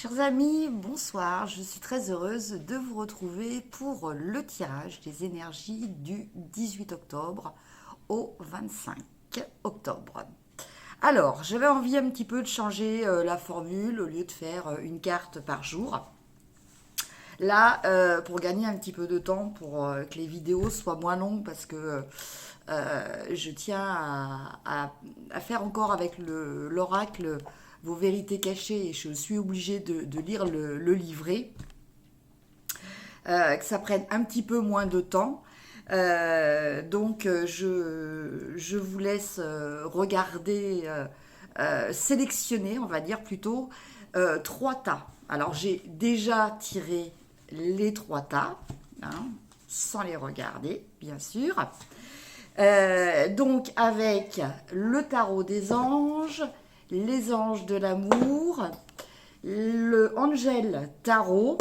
Chers amis, bonsoir. Je suis très heureuse de vous retrouver pour le tirage des énergies du 18 octobre au 25 octobre. Alors, j'avais envie un petit peu de changer la formule au lieu de faire une carte par jour. Là, pour gagner un petit peu de temps, pour que les vidéos soient moins longues, parce que je tiens à faire encore avec l'oracle vos vérités cachées, et je suis obligée de lire le livret, que ça prenne un petit peu moins de temps. Je vous laisse regarder, sélectionner, on va dire plutôt, trois tas. Alors j'ai déjà tiré les trois tas, hein, sans les regarder, bien sûr. Donc avec le tarot des anges, les anges de l'amour, le Angel Tarot,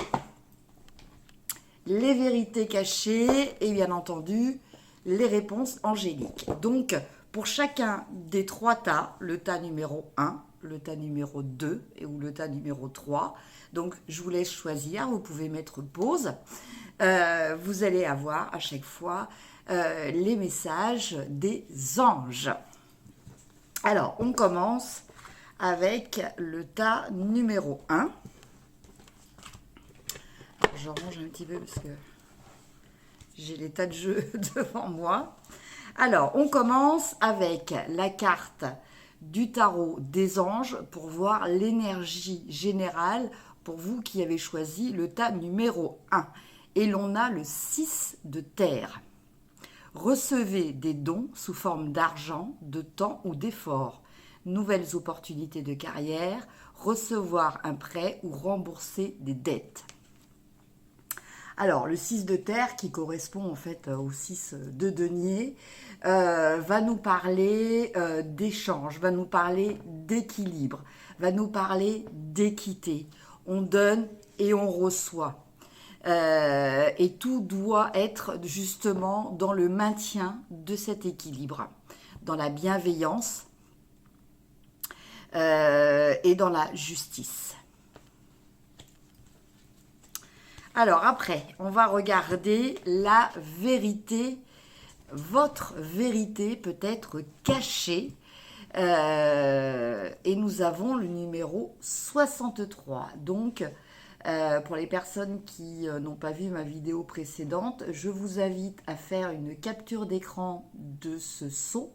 les vérités cachées et bien entendu les réponses angéliques. Donc pour chacun des trois tas, le tas numéro 1, le tas numéro 2 ou le tas numéro 3, donc je vous laisse choisir, vous pouvez mettre pause. Vous allez avoir à chaque fois les messages des anges. Alors, on commence avec le tas numéro 1. Je range un petit peu parce que j'ai les tas de jeux devant moi. Alors, on commence avec la carte du tarot des anges pour voir l'énergie générale pour vous qui avez choisi le tas numéro 1. Et l'on a le 6 de terre. Recevez des dons sous forme d'argent, de temps ou d'effort. Nouvelles opportunités de carrière, recevoir un prêt ou rembourser des dettes. Alors, le 6 de terre, qui correspond en fait au 6 de denier, va nous parler d'échange, va nous parler d'équilibre, va nous parler d'équité. On donne et on reçoit. Et tout doit être justement dans le maintien de cet équilibre, dans la bienveillance et dans la justice. Alors après, on va regarder la vérité. Votre vérité peut être cachée. Et nous avons le numéro 63. Donc, pour les personnes qui n'ont pas vu ma vidéo précédente, je vous invite à faire une capture d'écran de ce sceau,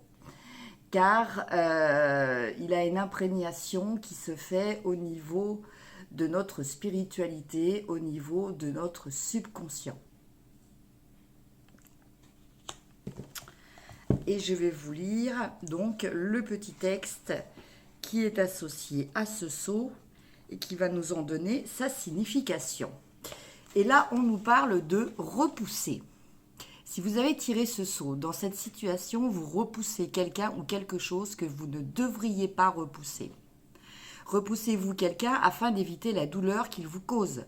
car il a une imprégnation qui se fait au niveau de notre spiritualité, au niveau de notre subconscient. Et je vais vous lire donc le petit texte qui est associé à ce sceau et qui va nous en donner sa signification. Et là, on nous parle de repousser. Si vous avez tiré ce sceau, dans cette situation, vous repoussez quelqu'un ou quelque chose que vous ne devriez pas repousser. Repoussez-vous quelqu'un afin d'éviter la douleur qu'il vous cause.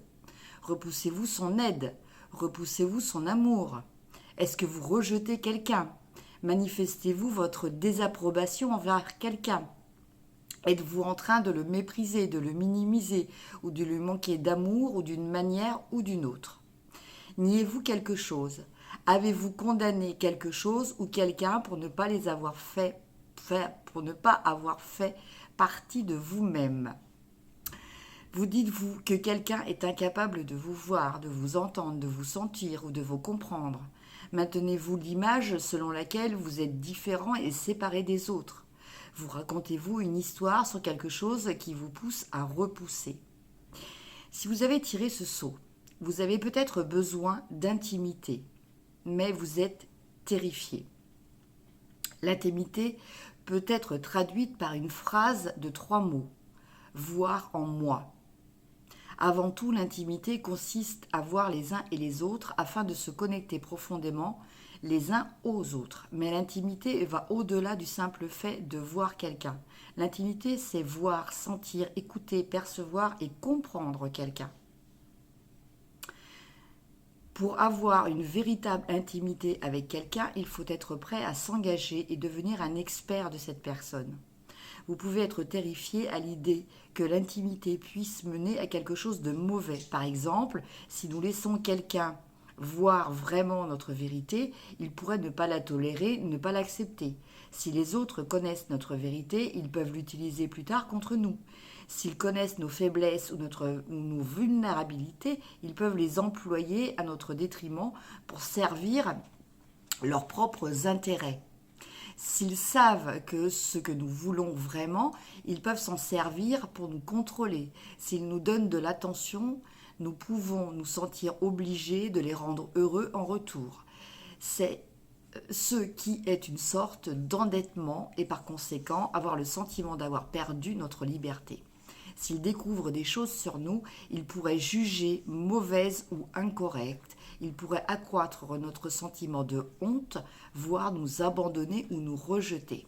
Repoussez-vous son aide. Repoussez-vous son amour. Est-ce que vous rejetez quelqu'un? Manifestez-vous votre désapprobation envers quelqu'un? Êtes-vous en train de le mépriser, de le minimiser ou de lui manquer d'amour ou d'une manière ou d'une autre? Niez-vous quelque chose? Avez-vous condamné quelque chose ou quelqu'un pour ne pas les avoir fait, pour ne pas avoir fait partie de vous-même? Vous dites-vous que quelqu'un est incapable de vous voir, de vous entendre, de vous sentir ou de vous comprendre? Maintenez-vous l'image selon laquelle vous êtes différent et séparé des autres? Vous racontez-vous une histoire sur quelque chose qui vous pousse à repousser? Si vous avez tiré ce sceau, vous avez peut-être besoin d'intimité, mais vous êtes terrifié. L'intimité peut être traduite par une phrase de 3 mots. Voir en moi. Avant tout, l'intimité consiste à voir les uns et les autres afin de se connecter profondément les uns aux autres. Mais l'intimité va au-delà du simple fait de voir quelqu'un. L'intimité, c'est voir, sentir, écouter, percevoir et comprendre quelqu'un. Pour avoir une véritable intimité avec quelqu'un, il faut être prêt à s'engager et devenir un expert de cette personne. Vous pouvez être terrifié à l'idée que l'intimité puisse mener à quelque chose de mauvais. Par exemple, si nous laissons quelqu'un voir vraiment notre vérité, il pourrait ne pas la tolérer, ne pas l'accepter. Si les autres connaissent notre vérité, ils peuvent l'utiliser plus tard contre nous. S'ils connaissent nos faiblesses ou nos vulnérabilités, ils peuvent les employer à notre détriment pour servir leurs propres intérêts. S'ils savent que ce que nous voulons vraiment, ils peuvent s'en servir pour nous contrôler. S'ils nous donnent de l'attention, nous pouvons nous sentir obligés de les rendre heureux en retour. C'est ce qui est une sorte d'endettement et par conséquent avoir le sentiment d'avoir perdu notre liberté. S'ils découvrent des choses sur nous, ils pourraient juger mauvaises ou incorrectes. Ils pourraient accroître notre sentiment de honte, voire nous abandonner ou nous rejeter.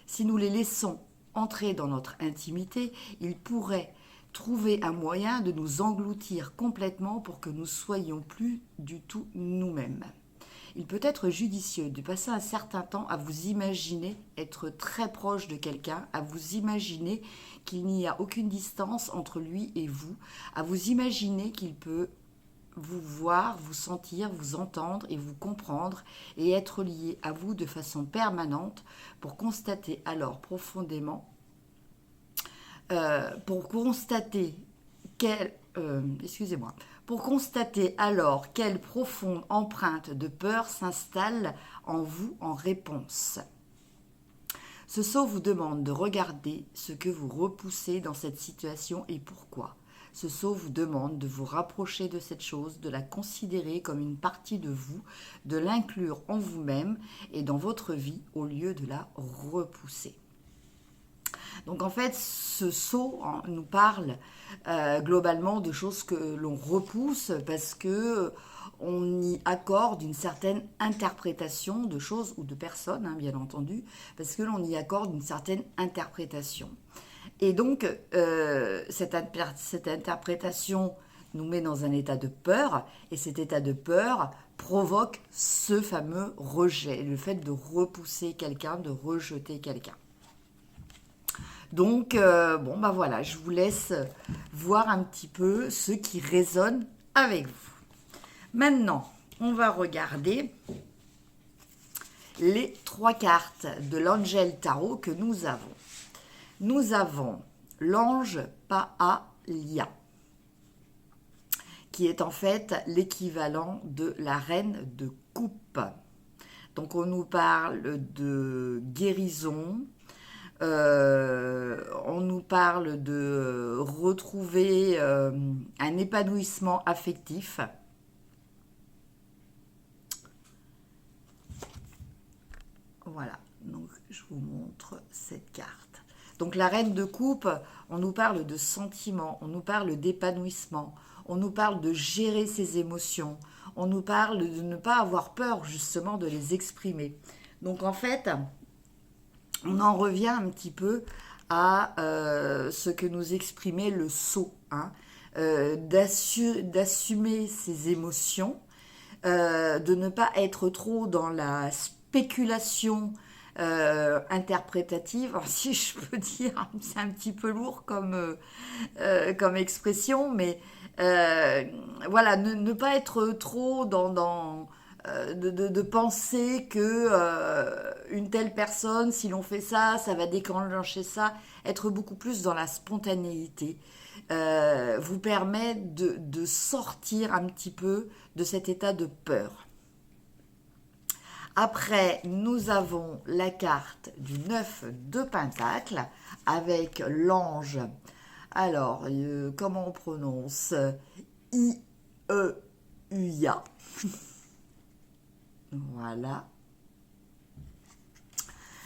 Si nous les laissons entrer dans notre intimité, ils pourraient trouver un moyen de nous engloutir complètement pour que nous soyons plus du tout nous-mêmes. Il peut être judicieux de passer un certain temps à vous imaginer être très proche de quelqu'un, à vous imaginer qu'il n'y a aucune distance entre lui et vous, à vous imaginer qu'il peut vous voir, vous sentir, vous entendre et vous comprendre et être lié à vous de façon permanente pour constater alors profondément, pour constater alors quelle profonde empreinte de peur s'installe en vous en réponse. Ce saut vous demande de regarder ce que vous repoussez dans cette situation et pourquoi. Ce saut vous demande de vous rapprocher de cette chose, de la considérer comme une partie de vous, de l'inclure en vous-même et dans votre vie au lieu de la repousser. Donc en fait, ce saut nous parle globalement de choses que l'on repousse parce que on y accorde une certaine interprétation de choses ou de personnes, bien entendu, parce que l'on y accorde une certaine interprétation. Et donc, cette interprétation nous met dans un état de peur, et cet état de peur provoque ce fameux rejet, le fait de repousser quelqu'un, de rejeter quelqu'un. Donc, voilà, je vous laisse voir un petit peu ce qui résonne avec vous. Maintenant, on va regarder les 3 cartes de l'Angel Tarot que nous avons. Nous avons l'ange Pahalia, qui est en fait l'équivalent de la reine de coupe. Donc on nous parle de guérison, on nous parle de retrouver un épanouissement affectif. Voilà, donc je vous montre cette carte. Donc la reine de coupe, on nous parle de sentiments, on nous parle d'épanouissement, on nous parle de gérer ses émotions, on nous parle de ne pas avoir peur justement de les exprimer. Donc en fait, on en revient un petit peu à ce que nous exprimait le sceau, d'assumer ses émotions, de ne pas être trop dans la spéculation interprétative, alors, si je peux dire, c'est un petit peu lourd comme expression, mais voilà, ne pas être trop de penser que une telle personne, si l'on fait ça, ça va déclencher ça, être beaucoup plus dans la spontanéité, vous permet de sortir un petit peu de cet état de peur. Après, nous avons la carte du 9 de Pentacle avec l'ange. Alors, comment on prononce? I-E-U-I-A. Voilà.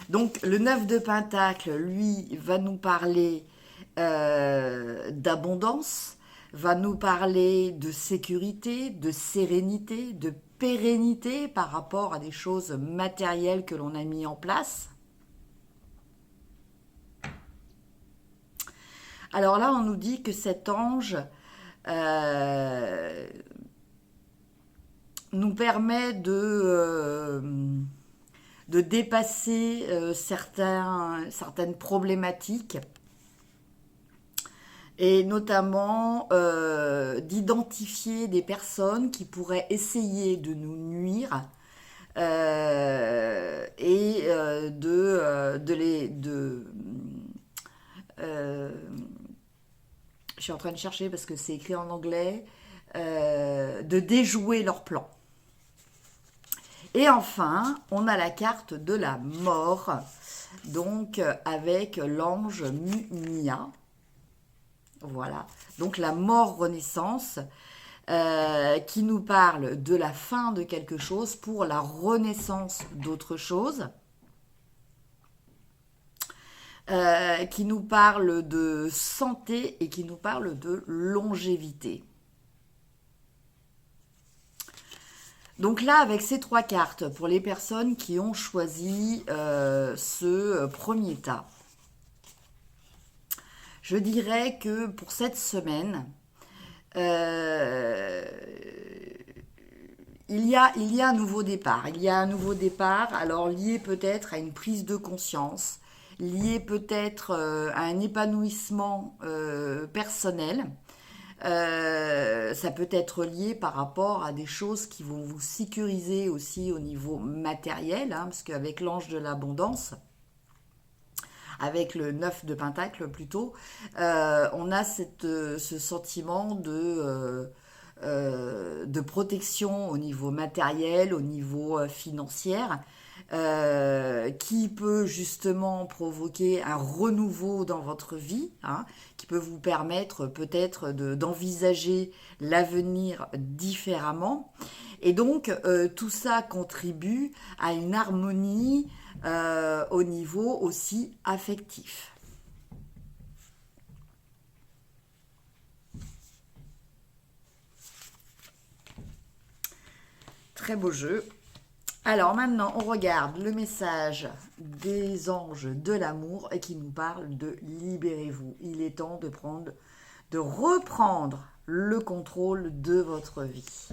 Donc, le 9 de Pentacle, lui, va nous parler d'abondance, va nous parler de sécurité, de sérénité, de pérennité par rapport à des choses matérielles que l'on a mis en place. Alors là, on nous dit que cet ange nous permet de de dépasser certaines problématiques et notamment d'identifier des personnes qui pourraient essayer de nous nuire je suis en train de chercher parce que c'est écrit en anglais, de déjouer leur plan. Et enfin, on a la carte de la mort, donc avec l'ange Mumia. Voilà, donc la mort-renaissance, qui nous parle de la fin de quelque chose pour la renaissance d'autre chose, qui nous parle de santé et qui nous parle de longévité. Donc là, avec ces 3 cartes, pour les personnes qui ont choisi ce premier tas, je dirais que pour cette semaine, il y a un nouveau départ. Il y a un nouveau départ, alors lié peut-être à une prise de conscience, lié peut-être à un épanouissement personnel. Ça peut être lié par rapport à des choses qui vont vous sécuriser aussi au niveau matériel, parce qu'avec l'ange de l'abondance, avec le 9 de Pentacle plutôt, on a ce sentiment de protection au niveau matériel, au niveau financier, qui peut justement provoquer un renouveau dans votre vie, qui peut vous permettre peut-être d'envisager l'avenir différemment. Et donc, tout ça contribue à une harmonie au niveau aussi affectif. Très beau jeu. Alors maintenant, on regarde le message des anges de l'amour et qui nous parle de libérez-vous. Il est temps de reprendre le contrôle de votre vie.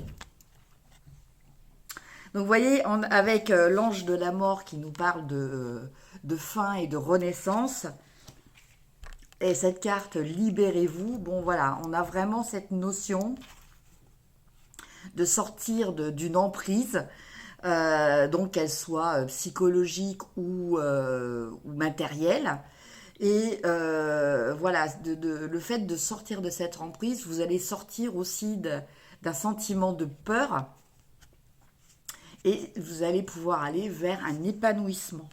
Donc vous voyez, avec l'ange de la mort qui nous parle de fin et de renaissance, et cette carte libérez-vous, bon voilà, on a vraiment cette notion de sortir d'une emprise, donc qu'elle soit psychologique ou matérielle. Et voilà, le fait de sortir de cette emprise, vous allez sortir aussi d'un sentiment de peur et vous allez pouvoir aller vers un épanouissement.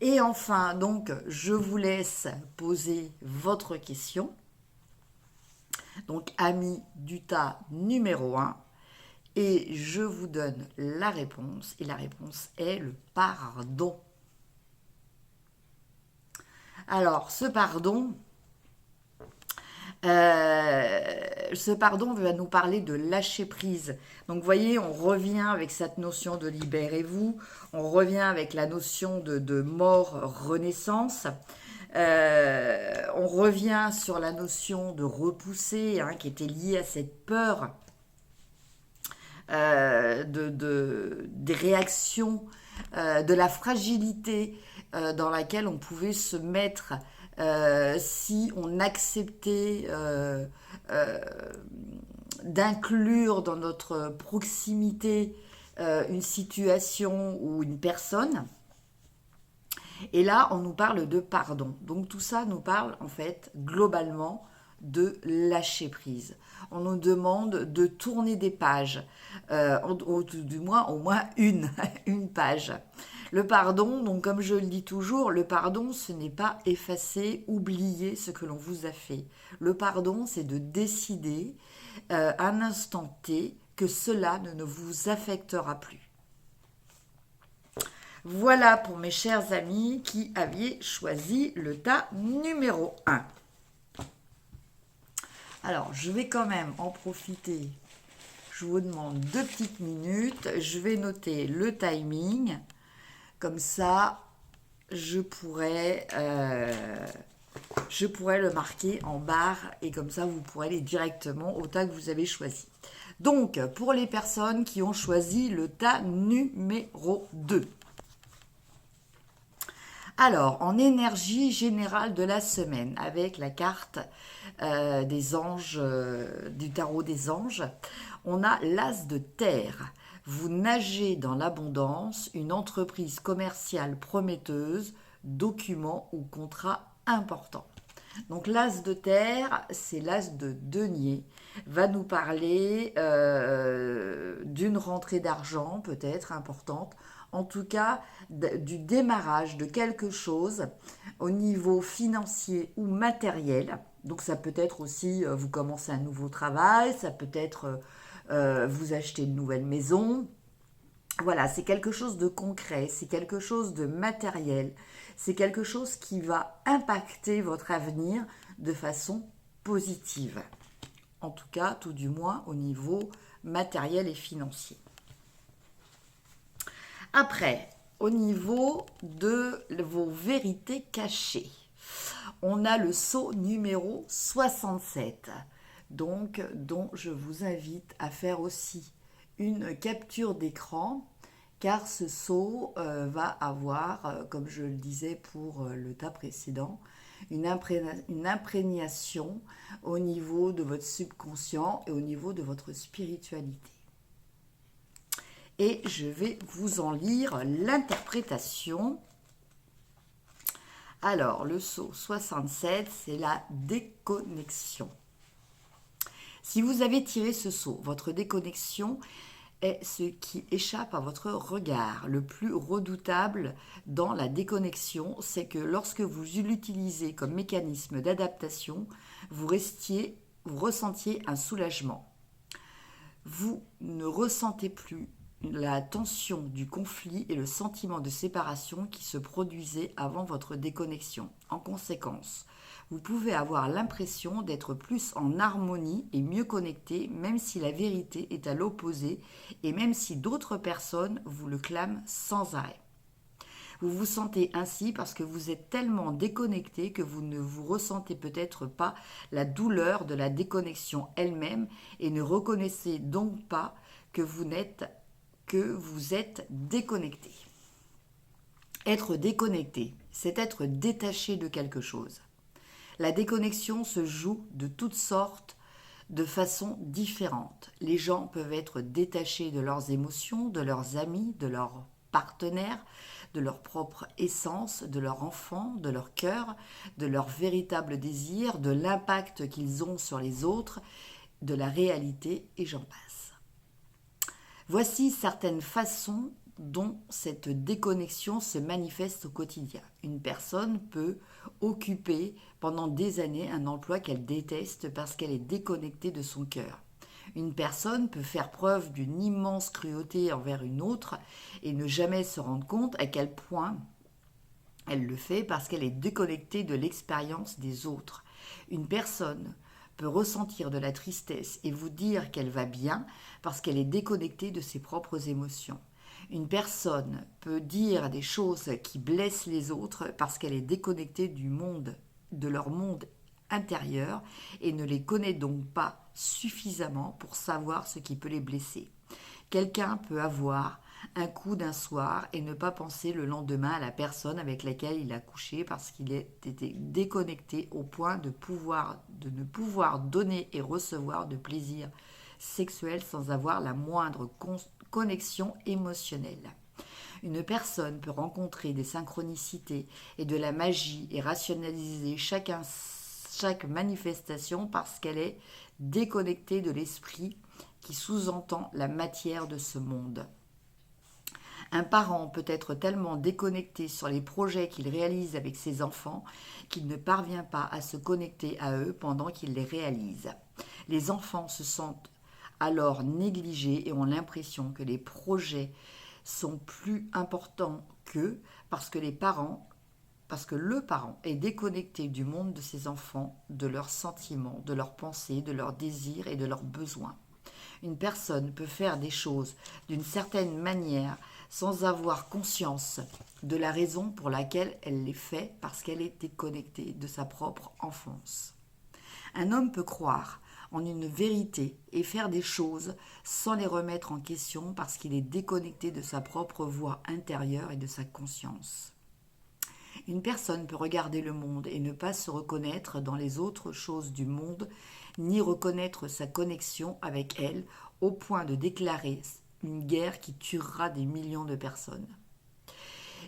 Et enfin, donc, je vous laisse poser votre question. Donc, ami du tas numéro 1. Et je vous donne la réponse. Et la réponse est le pardon. Alors, ce pardon va nous parler de lâcher prise. Donc, vous voyez, on revient avec cette notion de libérez-vous. On revient avec la notion de mort-renaissance. On revient sur la notion de repousser, qui était liée à cette peur des réactions, de la fragilité dans laquelle on pouvait se mettre si on acceptait d'inclure dans notre proximité une situation ou une personne. Et là, on nous parle de pardon. Donc tout ça nous parle en fait globalement de lâcher prise. On nous demande de tourner des pages, du moins au moins une page. Le pardon, donc comme je le dis toujours, le pardon, ce n'est pas effacer, oublier ce que l'on vous a fait. Le pardon, c'est de décider à un instant T que cela ne vous affectera plus. Voilà pour mes chers amis qui avaient choisi le tas numéro 1. Alors, je vais quand même en profiter. Je vous demande 2 petites minutes. Je vais noter le timing. Comme ça, je pourrai je pourrais le marquer en barre et comme ça vous pourrez aller directement au tas que vous avez choisi. Donc pour les personnes qui ont choisi le tas numéro 2. Alors, en énergie générale de la semaine, avec la carte des anges, du tarot des anges, on a l'as de terre. Vous nagez dans l'abondance, une entreprise commerciale prometteuse, document ou contrat important. Donc l'as de terre, c'est l'as de denier, va nous parler d'une rentrée d'argent peut-être importante, en tout cas du démarrage de quelque chose au niveau financier ou matériel. Donc ça peut être aussi vous commencez un nouveau travail, ça peut être vous achetez une nouvelle maison. Voilà, c'est quelque chose de concret, c'est quelque chose de matériel, c'est quelque chose qui va impacter votre avenir de façon positive. En tout cas, tout du moins au niveau matériel et financier. Après, au niveau de vos vérités cachées, on a le sceau numéro 67, donc dont je vous invite à faire aussi une capture d'écran car ce sceau va avoir, comme je le disais pour le tas précédent, une imprégnation au niveau de votre subconscient et au niveau de votre spiritualité. Et je vais vous en lire l'interprétation. Alors, le sceau 67, c'est la déconnexion. Si vous avez tiré ce sceau, votre déconnexion est ce qui échappe à votre regard. Le plus redoutable dans la déconnexion, c'est que lorsque vous l'utilisez comme mécanisme d'adaptation, vous ressentiez un soulagement. Vous ne ressentez plus la tension du conflit et le sentiment de séparation qui se produisait avant votre déconnexion. En conséquence, vous pouvez avoir l'impression d'être plus en harmonie et mieux connecté, même si la vérité est à l'opposé et même si d'autres personnes vous le clament sans arrêt. Vous vous sentez ainsi parce que vous êtes tellement déconnecté que vous ne vous ressentez peut-être pas la douleur de la déconnexion elle-même et ne reconnaissez donc pas que vous êtes déconnecté. Être déconnecté, c'est être détaché de quelque chose. La déconnexion se joue de toutes sortes, de façon différente. Les gens peuvent être détachés de leurs émotions, de leurs amis, de leurs partenaires, de leur propre essence, de leur enfant, de leur cœur, de leur véritable désir, de l'impact qu'ils ont sur les autres, de la réalité, et j'en passe. Voici certaines façons dont cette déconnexion se manifeste au quotidien. Une personne peut occuper pendant des années un emploi qu'elle déteste parce qu'elle est déconnectée de son cœur. Une personne peut faire preuve d'une immense cruauté envers une autre et ne jamais se rendre compte à quel point elle le fait parce qu'elle est déconnectée de l'expérience des autres. Une personne peut ressentir de la tristesse et vous dire qu'elle va bien parce qu'elle est déconnectée de ses propres émotions. Une personne peut dire des choses qui blessent les autres parce qu'elle est déconnectée du monde, de leur monde intérieur et ne les connaît donc pas suffisamment pour savoir ce qui peut les blesser. Quelqu'un peut avoir un coup d'un soir et ne pas penser le lendemain à la personne avec laquelle il a couché parce qu'il était déconnecté au point de ne pouvoir donner et recevoir de plaisir sexuel sans avoir la moindre connexion émotionnelle. Une personne peut rencontrer des synchronicités et de la magie et rationaliser chaque manifestation parce qu'elle est déconnectée de l'esprit qui sous-entend la matière de ce monde. Un parent peut être tellement déconnecté sur les projets qu'il réalise avec ses enfants qu'il ne parvient pas à se connecter à eux pendant qu'il les réalise. Les enfants se sentent alors négligés et ont l'impression que les projets sont plus importants qu'eux parce que le parent est déconnecté du monde de ses enfants, de leurs sentiments, de leurs pensées, de leurs désirs et de leurs besoins. Une personne peut faire des choses d'une certaine manière sans avoir conscience de la raison pour laquelle elle les fait parce qu'elle est déconnectée de sa propre enfance. Un homme peut croire en une vérité et faire des choses sans les remettre en question parce qu'il est déconnecté de sa propre voix intérieure et de sa conscience. Une personne peut regarder le monde et ne pas se reconnaître dans les autres choses du monde, ni reconnaître sa connexion avec elle, au point de déclarer une guerre qui tuera des millions de personnes.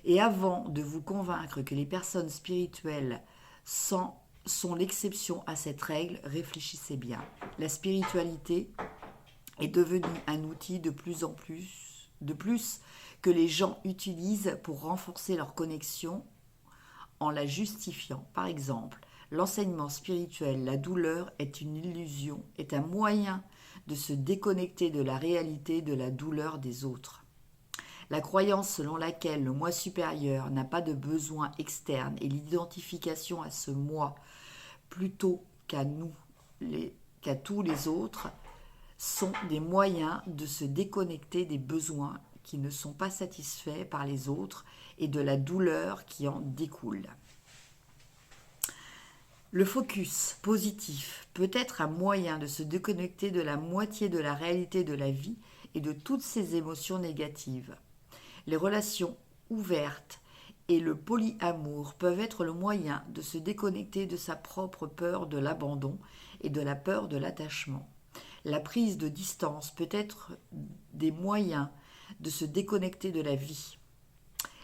Et avant de vous convaincre que les personnes spirituelles sont l'exception à cette règle, réfléchissez bien. La spiritualité est devenue un outil de plus que les gens utilisent pour renforcer leur connexion en la justifiant. Par exemple, l'enseignement spirituel, la douleur est une illusion, est un moyen de se déconnecter de la réalité de la douleur des autres. La croyance selon laquelle le moi supérieur n'a pas de besoin externe et l'identification à ce moi plutôt qu'à tous les autres sont des moyens de se déconnecter des besoins qui ne sont pas satisfaits par les autres et de la douleur qui en découle. Le focus positif peut être un moyen de se déconnecter de la moitié de la réalité de la vie et de toutes ses émotions négatives. Les relations ouvertes et le polyamour peuvent être le moyen de se déconnecter de sa propre peur de l'abandon et de la peur de l'attachement. La prise de distance peut être des moyens de se déconnecter de la vie.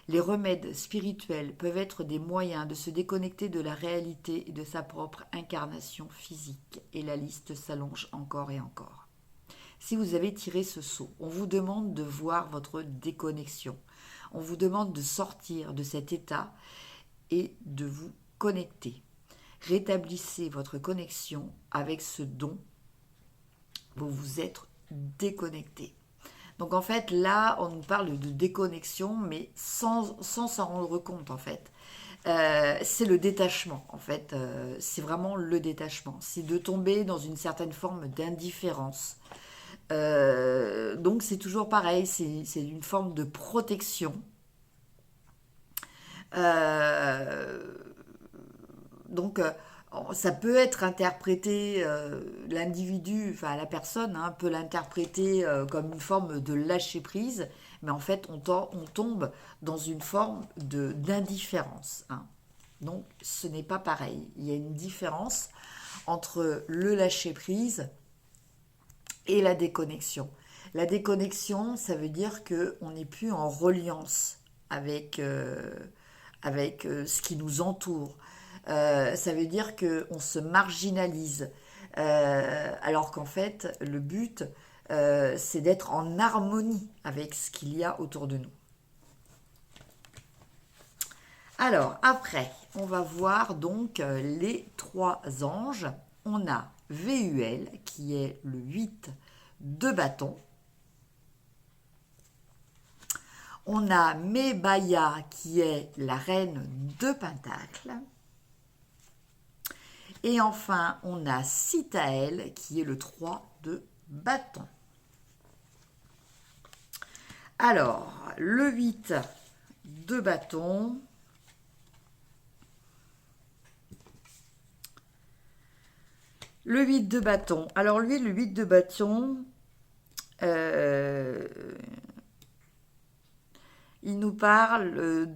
Les remèdes spirituels peuvent être des moyens de se déconnecter de la réalité et de sa propre incarnation physique. Et la liste s'allonge encore et encore. Si vous avez tiré ce sceau, on vous demande de voir votre déconnexion. On vous demande de sortir de cet état et de vous connecter. Rétablissez votre connexion avec ce dont vous vous êtes déconnecté. Donc en fait, là, on nous parle de déconnexion, mais sans s'en rendre compte, en fait. C'est le détachement, en fait. C'est vraiment le détachement. C'est de tomber dans une certaine forme d'indifférence. Donc c'est toujours pareil, c'est une forme de protection. Donc ça peut être interprété, l'individu, enfin la personne peut l'interpréter comme une forme de lâcher prise, mais en fait on tombe dans une forme d'indifférence. Donc ce n'est pas pareil. Il y a une différence entre le lâcher prise et la déconnexion. La déconnexion, ça veut dire qu'on n'est plus en reliance avec ce qui nous entoure. Ça veut dire qu'on se marginalise. Alors qu'en fait, le but, c'est d'être en harmonie avec ce qu'il y a autour de nous. Alors, après, on va voir donc les trois anges. On a VUL, qui est le 8 de bâton. On a Mebaya, qui est la reine de Pentacle. Et enfin, on a Sitaël, qui est le 3 de bâton. Alors, le 8 de bâton. Le 8 de bâton. Alors lui, le 8 de bâton, il nous parle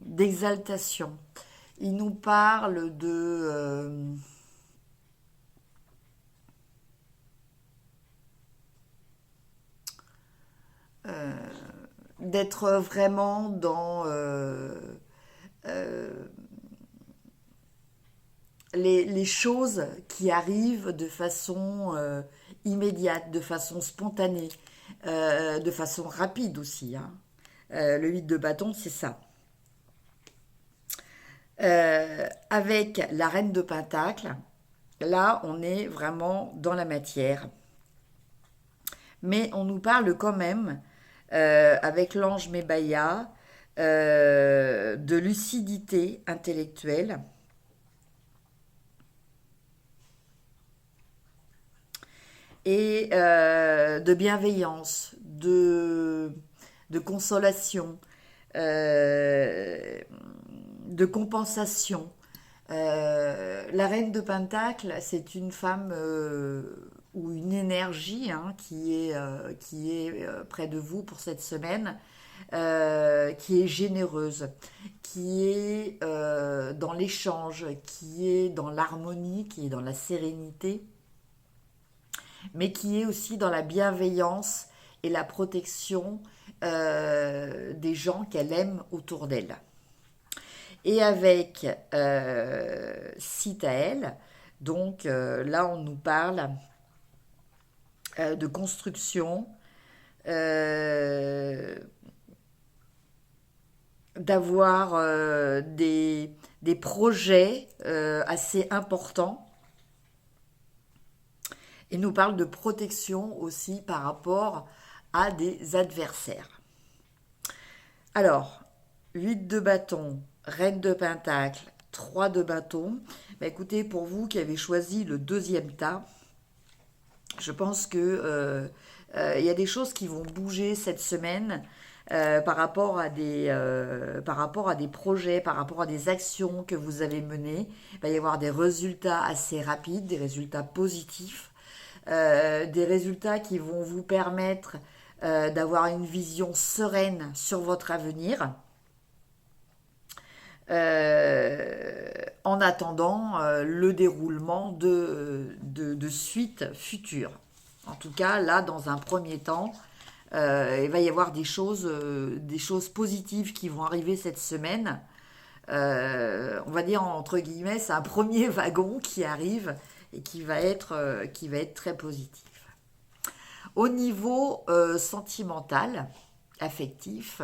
d'exaltation. Il nous parle d'être vraiment dans les choses qui arrivent de façon immédiate, de façon spontanée, de façon rapide aussi. Le 8 de bâton, c'est ça. Avec la reine de Pentacle, là, on est vraiment dans la matière. Mais on nous parle quand même, avec l'ange Mebaya, de lucidité intellectuelle. et de bienveillance, de consolation, de compensation. La reine de Pentacle, c'est une femme ou une énergie qui est près de vous pour cette semaine, qui est généreuse, qui est dans l'échange, qui est dans l'harmonie, qui est dans la sérénité, mais qui est aussi dans la bienveillance et la protection des gens qu'elle aime autour d'elle. Et avec Citaël, donc là on nous parle de construction, d'avoir des projets assez importants. Il nous parle de protection aussi par rapport à des adversaires. Alors, 8 de bâton, reine de pentacle, 3 de bâton. Bah, écoutez, pour vous qui avez choisi le deuxième tas, je pense que y a des choses qui vont bouger cette semaine par rapport à des projets, par rapport à des actions que vous avez menées. Il va y avoir des résultats assez rapides, des résultats positifs, des résultats qui vont vous permettre d'avoir une vision sereine sur votre avenir. En attendant le déroulement de suites futures. En tout cas, là, dans un premier temps, il va y avoir des choses positives qui vont arriver cette semaine. On va dire, entre guillemets, c'est un premier wagon qui arrive et qui va être très positif. Au niveau sentimental, affectif,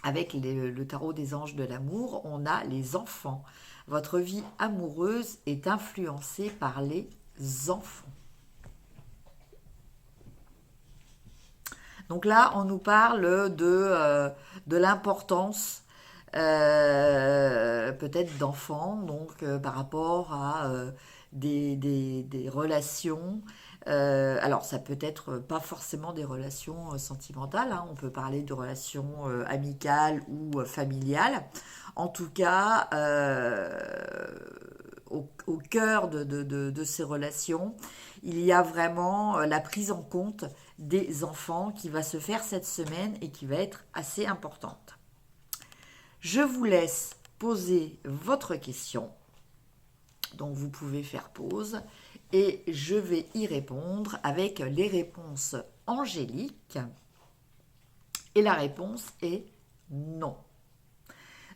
avec le tarot des anges de l'amour, on a les enfants. Votre vie amoureuse est influencée par les enfants. Donc là, on nous parle de l'importance peut-être d'enfants, donc par rapport à des relations. Alors, ça peut être pas forcément des relations sentimentales, hein. On peut parler de relations amicales ou familiales. En tout cas, au cœur de ces relations, il y a vraiment la prise en compte des enfants qui va se faire cette semaine et qui va être assez importante. Je vous laisse poser votre question. Donc, vous pouvez faire pause et je vais y répondre avec les réponses angéliques. Et la réponse est non.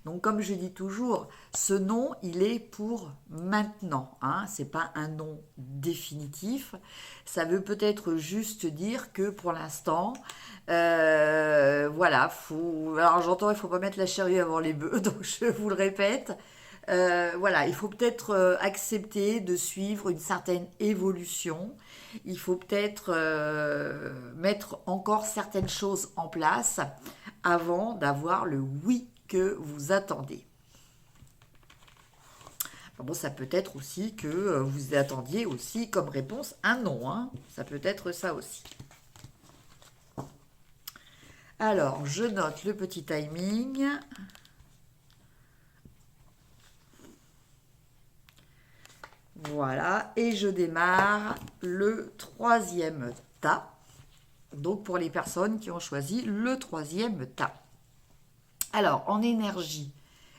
Donc, comme je dis toujours, ce non, il est pour maintenant. Hein. Ce n'est pas un non définitif. Ça veut peut-être juste dire que pour l'instant, voilà, alors j'entends, il ne faut pas mettre la charrue avant les bœufs, donc je vous le répète. Voilà, il faut peut-être accepter de suivre une certaine évolution. Il faut peut-être mettre encore certaines choses en place avant d'avoir le oui que vous attendez. Bon, ça peut être aussi que vous attendiez aussi comme réponse un non. Hein. Ça peut être ça aussi. Alors, je note le petit timing. Voilà, et je démarre le troisième tas. Donc, pour les personnes qui ont choisi le troisième tas. Alors, en énergie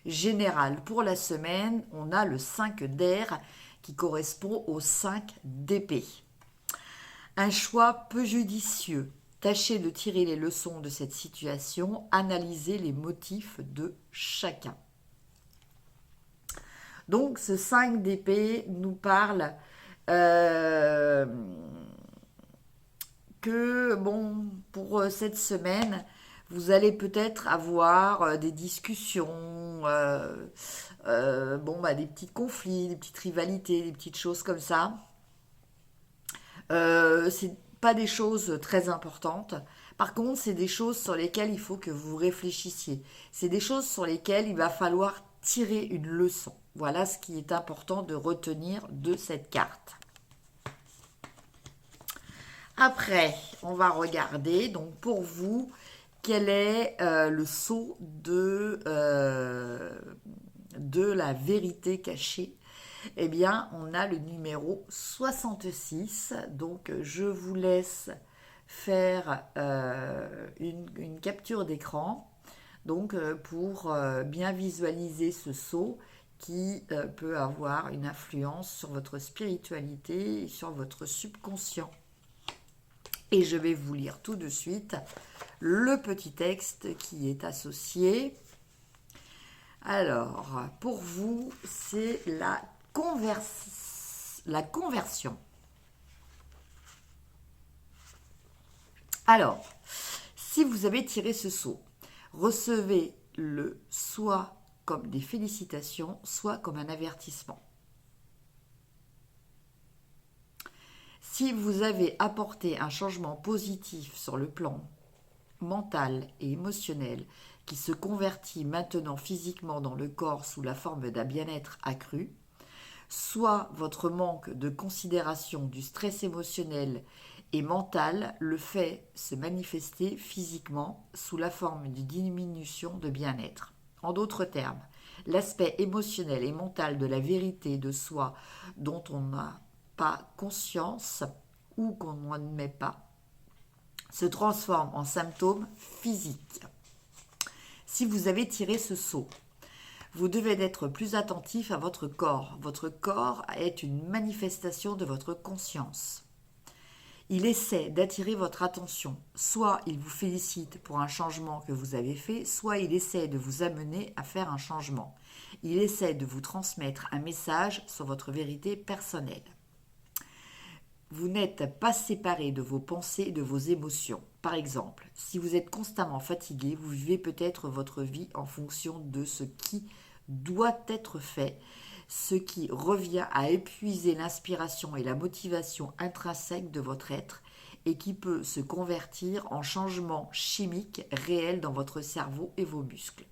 générale pour la semaine, on a le 5 d'air qui correspond au 5 d'épée. Un choix peu judicieux. Tâchez de tirer les leçons de cette situation, analysez les motifs de chacun. Donc, ce 5 d'épée nous parle que, bon, pour cette semaine, vous allez peut-être avoir des discussions, des petits conflits, des petites rivalités, des petites choses comme ça. C'est pas des choses très importantes. Par contre, c'est des choses sur lesquelles il faut que vous réfléchissiez. C'est des choses sur lesquelles il va falloir tirer une leçon. Voilà ce qui est important de retenir de cette carte. Après, on va regarder, donc pour vous, quel est le sceau de la vérité cachée. Eh bien, on a le numéro 66. Donc, je vous laisse faire une capture d'écran donc pour bien visualiser ce sceau qui peut avoir une influence sur votre spiritualité et sur votre subconscient. Et je vais vous lire tout de suite le petit texte qui est associé. Alors, pour vous, c'est la conversion. Alors, si vous avez tiré ce sceau, recevez-le soit comme des félicitations, soit comme un avertissement. Si vous avez apporté un changement positif sur le plan mental et émotionnel qui se convertit maintenant physiquement dans le corps sous la forme d'un bien-être accru, soit votre manque de considération du stress émotionnel et mental le fait se manifester physiquement sous la forme d'une diminution de bien-être. En d'autres termes, l'aspect émotionnel et mental de la vérité de soi dont on n'a pas conscience ou qu'on n'admet pas se transforme en symptômes physiques. Si vous avez tiré ce sceau, vous devez être plus attentif à votre corps. Votre corps est une manifestation de votre conscience. Il essaie d'attirer votre attention. Soit il vous félicite pour un changement que vous avez fait, soit il essaie de vous amener à faire un changement. Il essaie de vous transmettre un message sur votre vérité personnelle. Vous n'êtes pas séparé de vos pensées et de vos émotions. Par exemple, si vous êtes constamment fatigué, vous vivez peut-être votre vie en fonction de ce qui doit être fait, ce qui revient à épuiser l'inspiration et la motivation intrinsèque de votre être et qui peut se convertir en changement chimique réel dans votre cerveau et vos muscles.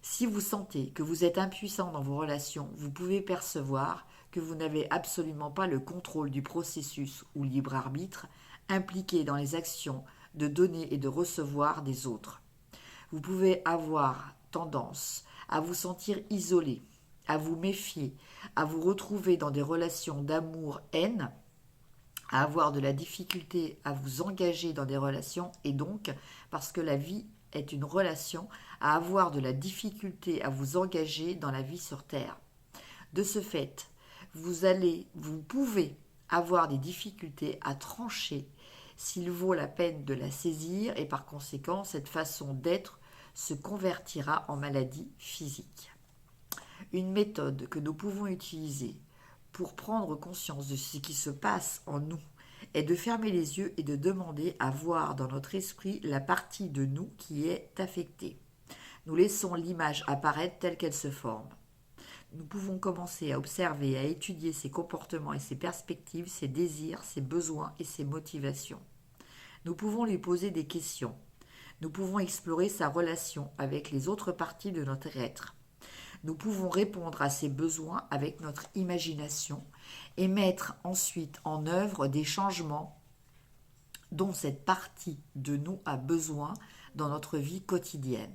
Si vous sentez que vous êtes impuissant dans vos relations, vous pouvez percevoir que vous n'avez absolument pas le contrôle du processus ou libre arbitre impliqué dans les actions de donner et de recevoir des autres. Vous pouvez avoir tendance à vous sentir isolé, à vous méfier, à vous retrouver dans des relations d'amour-haine, à avoir de la difficulté à vous engager dans des relations et donc, parce que la vie est une relation, à avoir de la difficulté à vous engager dans la vie sur Terre. De ce fait, vous pouvez avoir des difficultés à trancher s'il vaut la peine de la saisir et par conséquent, cette façon d'être se convertira en maladie physique. Une méthode que nous pouvons utiliser pour prendre conscience de ce qui se passe en nous est de fermer les yeux et de demander à voir dans notre esprit la partie de nous qui est affectée. Nous laissons l'image apparaître telle qu'elle se forme. Nous pouvons commencer à observer et à étudier ses comportements et ses perspectives, ses désirs, ses besoins et ses motivations. Nous pouvons lui poser des questions. Nous pouvons explorer sa relation avec les autres parties de notre être. Nous pouvons répondre à ses besoins avec notre imagination et mettre ensuite en œuvre des changements dont cette partie de nous a besoin dans notre vie quotidienne.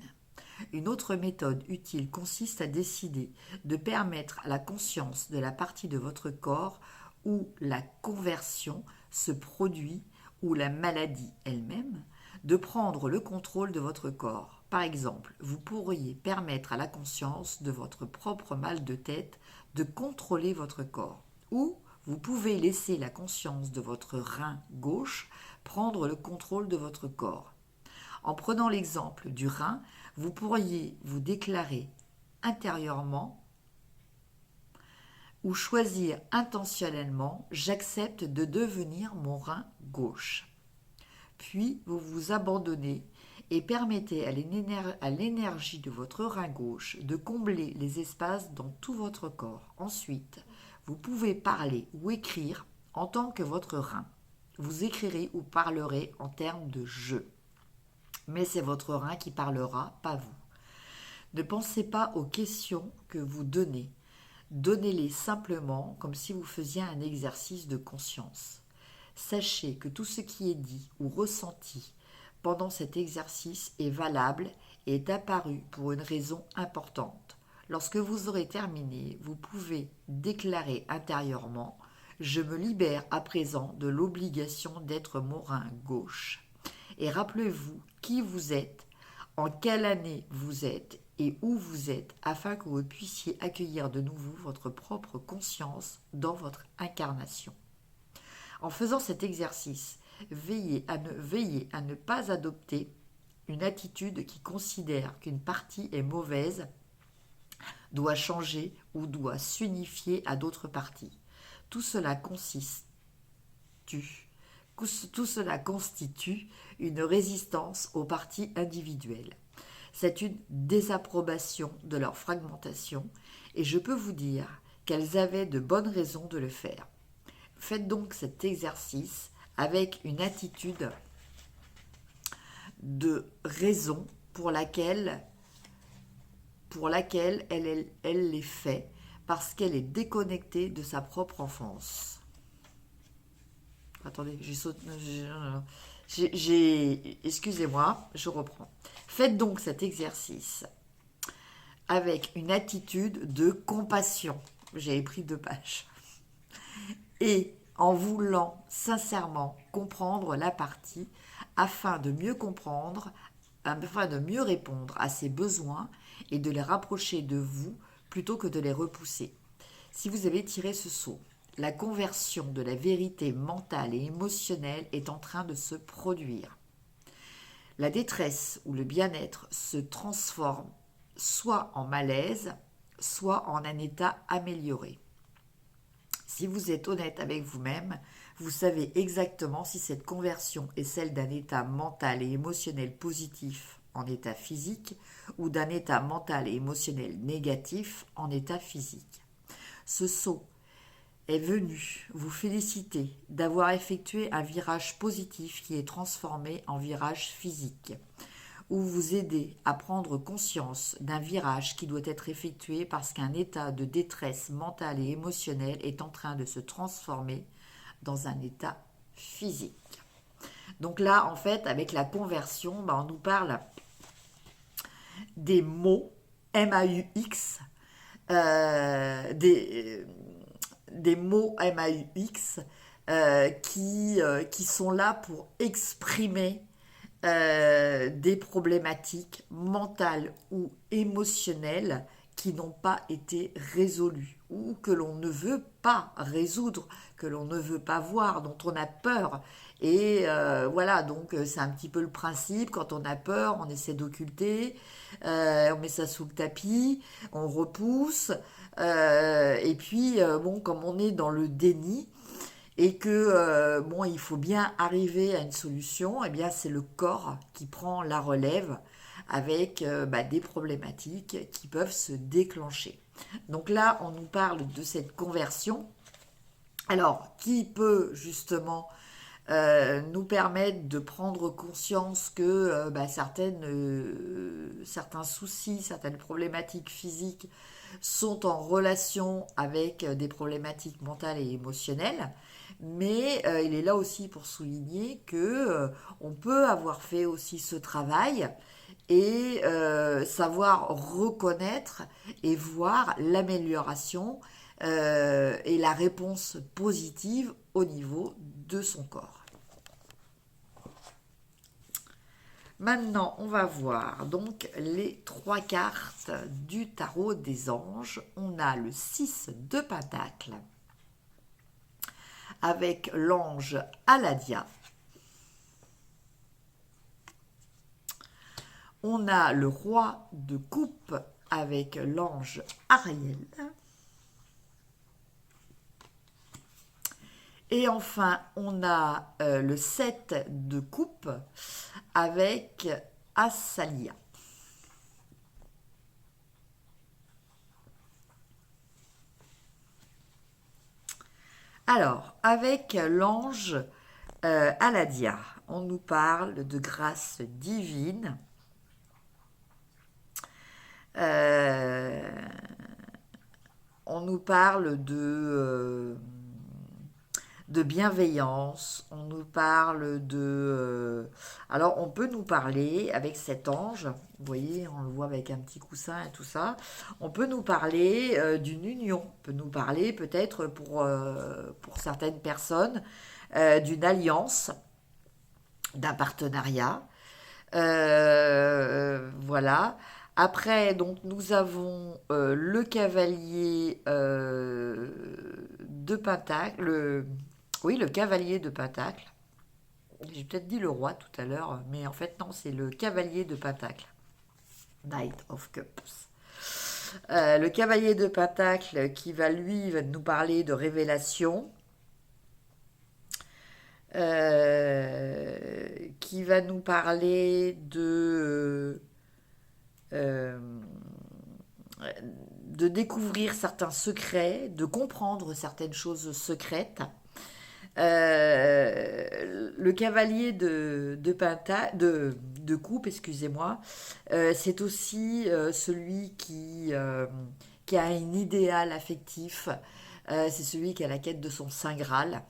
Une autre méthode utile consiste à décider de permettre à la conscience de la partie de votre corps où la conversion se produit ou la maladie elle-même de prendre le contrôle de votre corps. Par exemple, vous pourriez permettre à la conscience de votre propre mal de tête de contrôler votre corps. Ou vous pouvez laisser la conscience de votre rein gauche prendre le contrôle de votre corps. En prenant l'exemple du rein, vous pourriez vous déclarer intérieurement ou choisir intentionnellement « J'accepte de devenir mon rein gauche ». Puis vous vous abandonnez et permettez à l'énergie de votre rein gauche de combler les espaces dans tout votre corps. Ensuite, vous pouvez parler ou écrire en tant que votre rein. Vous écrirez ou parlerez en termes de « je ». Mais c'est votre rein qui parlera, pas vous. Ne pensez pas aux questions que vous donnez. Donnez-les simplement comme si vous faisiez un exercice de conscience. Sachez que tout ce qui est dit ou ressenti pendant cet exercice est valable et est apparu pour une raison importante. Lorsque vous aurez terminé, vous pouvez déclarer intérieurement « Je me libère à présent de l'obligation d'être mon rein gauche ». Et rappelez-vous qui vous êtes, en quelle année vous êtes et où vous êtes, afin que vous puissiez accueillir de nouveau votre propre conscience dans votre incarnation. En faisant cet exercice, veillez à ne pas adopter une attitude qui considère qu'une partie est mauvaise, doit changer ou doit s'unifier à d'autres parties. Tout cela constitue une résistance aux parties individuelles. C'est une désapprobation de leur fragmentation et je peux vous dire qu'elles avaient de bonnes raisons de le faire. Faites donc cet exercice avec une attitude de raison pour laquelle elle les fait, parce qu'elle est déconnectée de sa propre enfance. Attendez, excusez-moi, je reprends. Faites donc cet exercice avec une attitude de compassion. J'avais pris 2 pages. Et en voulant sincèrement comprendre la partie afin de mieux comprendre, afin de mieux répondre à ses besoins et de les rapprocher de vous plutôt que de les repousser. Si vous avez tiré ce saut, la conversion de la vérité mentale et émotionnelle est en train de se produire. La détresse ou le bien-être se transforme soit en malaise, soit en un état amélioré. Si vous êtes honnête avec vous-même, vous savez exactement si cette conversion est celle d'un état mental et émotionnel positif en état physique ou d'un état mental et émotionnel négatif en état physique. Ce saut est venu vous féliciter d'avoir effectué un virage positif qui est transformé en virage physique, ou vous aider à prendre conscience d'un virage qui doit être effectué parce qu'un état de détresse mentale et émotionnelle est en train de se transformer dans un état physique. Donc là, en fait, avec la conversion, on nous parle des mots MAUX, des mots MAUX qui sont là pour exprimer des problématiques mentales ou émotionnelles qui n'ont pas été résolues ou que l'on ne veut pas résoudre, que l'on ne veut pas voir, dont on a peur. Et voilà, donc c'est un petit peu le principe, quand on a peur, on essaie d'occulter, on met ça sous le tapis, on repousse, et puis bon, comme on est dans le déni, et que bon, il faut bien arriver à une solution, et bien c'est le corps qui prend la relève avec des problématiques qui peuvent se déclencher. Donc là, on nous parle de cette conversion, alors qui peut justement nous permettre de prendre conscience que certains soucis, certaines problématiques physiques sont en relation avec des problématiques mentales et émotionnelles. Mais il est là aussi pour souligner que on peut avoir fait aussi ce travail et savoir reconnaître et voir l'amélioration et la réponse positive au niveau de son corps. Maintenant, on va voir donc les 3 cartes du tarot des anges. On a le 6 de Pentacle avec l'ange Aladia. On a le roi de coupe avec l'ange Ariel. Et enfin, on a le 7 de coupe avec Asalia. Alors, avec l'ange Aladia, on nous parle de grâce divine. On nous parle de bienveillance, on nous parle de... alors, on peut nous parler avec cet ange, vous voyez, on le voit avec un petit coussin et tout ça, on peut nous parler d'une union, on peut nous parler peut-être pour certaines personnes d'une alliance, d'un partenariat, voilà. Après, donc, nous avons le cavalier de Pentacle. Oui, le cavalier de Pentacle. J'ai peut-être dit le roi tout à l'heure, mais en fait, non, c'est le cavalier de Pentacle. Knight of Cups. Le cavalier de Pentacle qui va nous parler de révélation. Qui va nous parler euh, de découvrir certains secrets, de comprendre certaines choses secrètes. Le cavalier de coupe, excusez-moi, c'est aussi celui qui a un idéal affectif. C'est celui qui a la quête de son Saint Graal.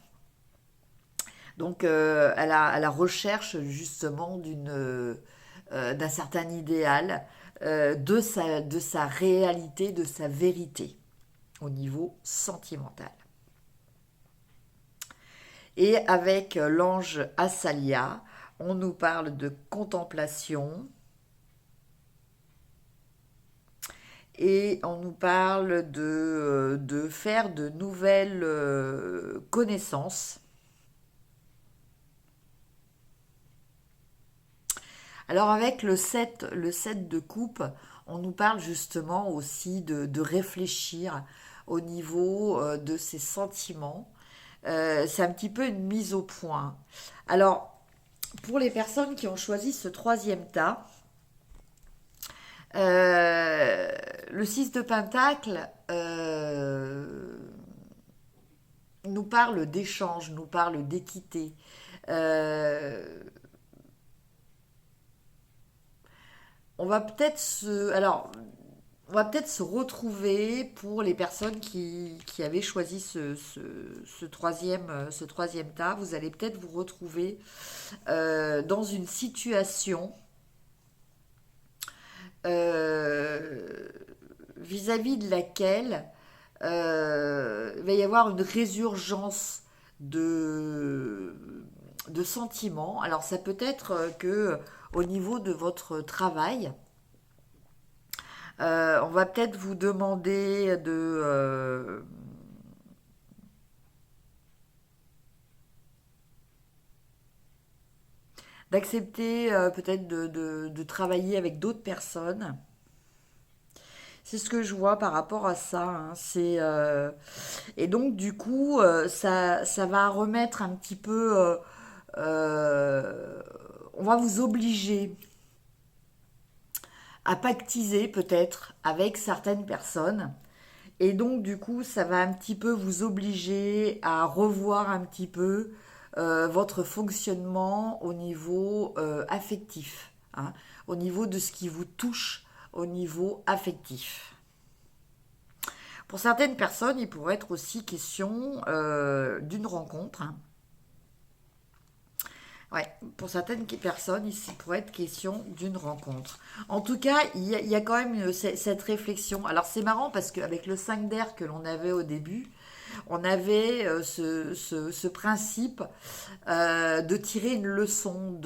Donc, à la recherche justement d'un certain idéal, de sa réalité, de sa vérité au niveau sentimental. Et avec l'ange Asalia, on nous parle de contemplation et on nous parle de faire de nouvelles connaissances. Alors avec le 7 de coupe, on nous parle justement aussi de réfléchir au niveau de ses sentiments. C'est un petit peu une mise au point. Alors, pour les personnes qui ont choisi ce troisième tas, le 6 de Pentacle nous parle d'échange, nous parle d'équité. On va peut-être on va peut-être se retrouver pour les personnes qui avaient choisi ce troisième tas. Vous allez peut-être vous retrouver dans une situation vis-à-vis de laquelle il va y avoir une résurgence de, de sentiments. Alors ça peut être que au niveau de votre travail, on va peut-être vous demander d'accepter peut-être de travailler avec d'autres personnes. C'est ce que je vois par rapport à ça, hein. Et donc du coup, ça va remettre un petit peu... on va vous obliger à pactiser peut-être avec certaines personnes. Et donc du coup, ça va un petit peu vous obliger à revoir un petit peu votre fonctionnement au niveau affectif, hein, au niveau de ce qui vous touche au niveau affectif. Pour certaines personnes, il pourrait être aussi question d'une rencontre, hein. Ouais, pour certaines personnes, il pourrait être question d'une rencontre. En tout cas, il y a quand même cette réflexion. Alors c'est marrant parce qu'avec le 5 d'air que l'on avait au début, on avait ce principe de tirer une leçon,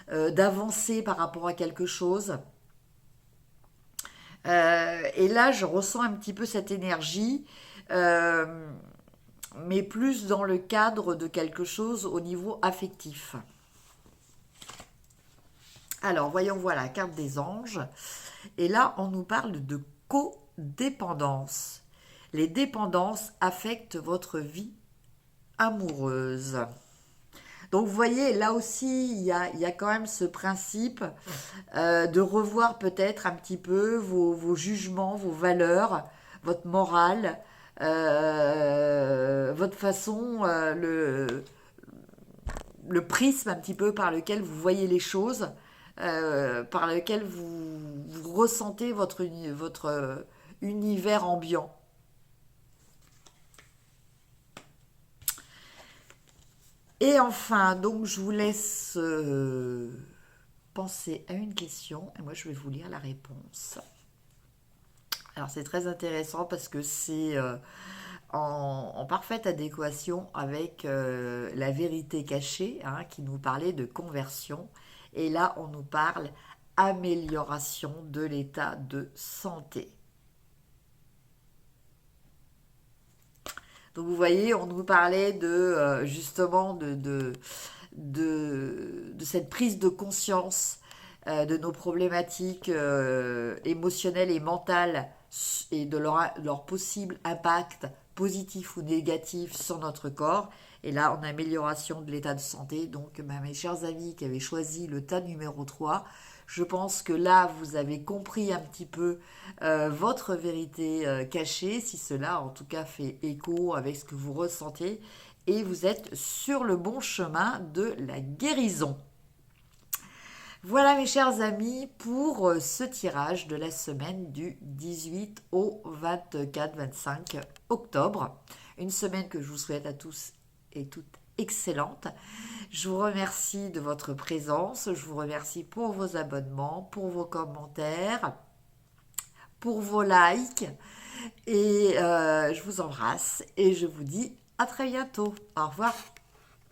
d'avancer par rapport à quelque chose. Et là, je ressens un petit peu cette énergie. Mais plus dans le cadre de quelque chose au niveau affectif. Alors, voyons voir la carte des anges. Et là, on nous parle de codépendance. Les dépendances affectent votre vie amoureuse. Donc, vous voyez, là aussi, il y a quand même ce principe de revoir peut-être un petit peu vos jugements, vos valeurs, votre morale, votre façon, le prisme un petit peu par lequel vous voyez les choses, par lequel vous ressentez votre univers ambiant. Et enfin, donc je vous laisse penser à une question et moi je vais vous lire la réponse. Alors c'est très intéressant parce que c'est en parfaite adéquation avec la vérité cachée, hein, qui nous parlait de conversion. Et là, on nous parle amélioration de l'état de santé. Donc vous voyez, on nous parlait de justement de cette prise de conscience de nos problématiques émotionnelles et mentales et de leur possible impact positif ou négatif sur notre corps. Et là, en amélioration de l'état de santé. Donc, mes chers amis qui avaient choisi le tas numéro 3, je pense que là, vous avez compris un petit peu votre vérité cachée, si cela en tout cas fait écho avec ce que vous ressentez. Et vous êtes sur le bon chemin de la guérison. Voilà mes chers amis pour ce tirage de la semaine du 18 au 24-25 octobre. Une semaine que je vous souhaite à tous et toutes excellente. Je vous remercie de votre présence, je vous remercie pour vos abonnements, pour vos commentaires, pour vos likes et je vous embrasse et je vous dis à très bientôt. Au revoir.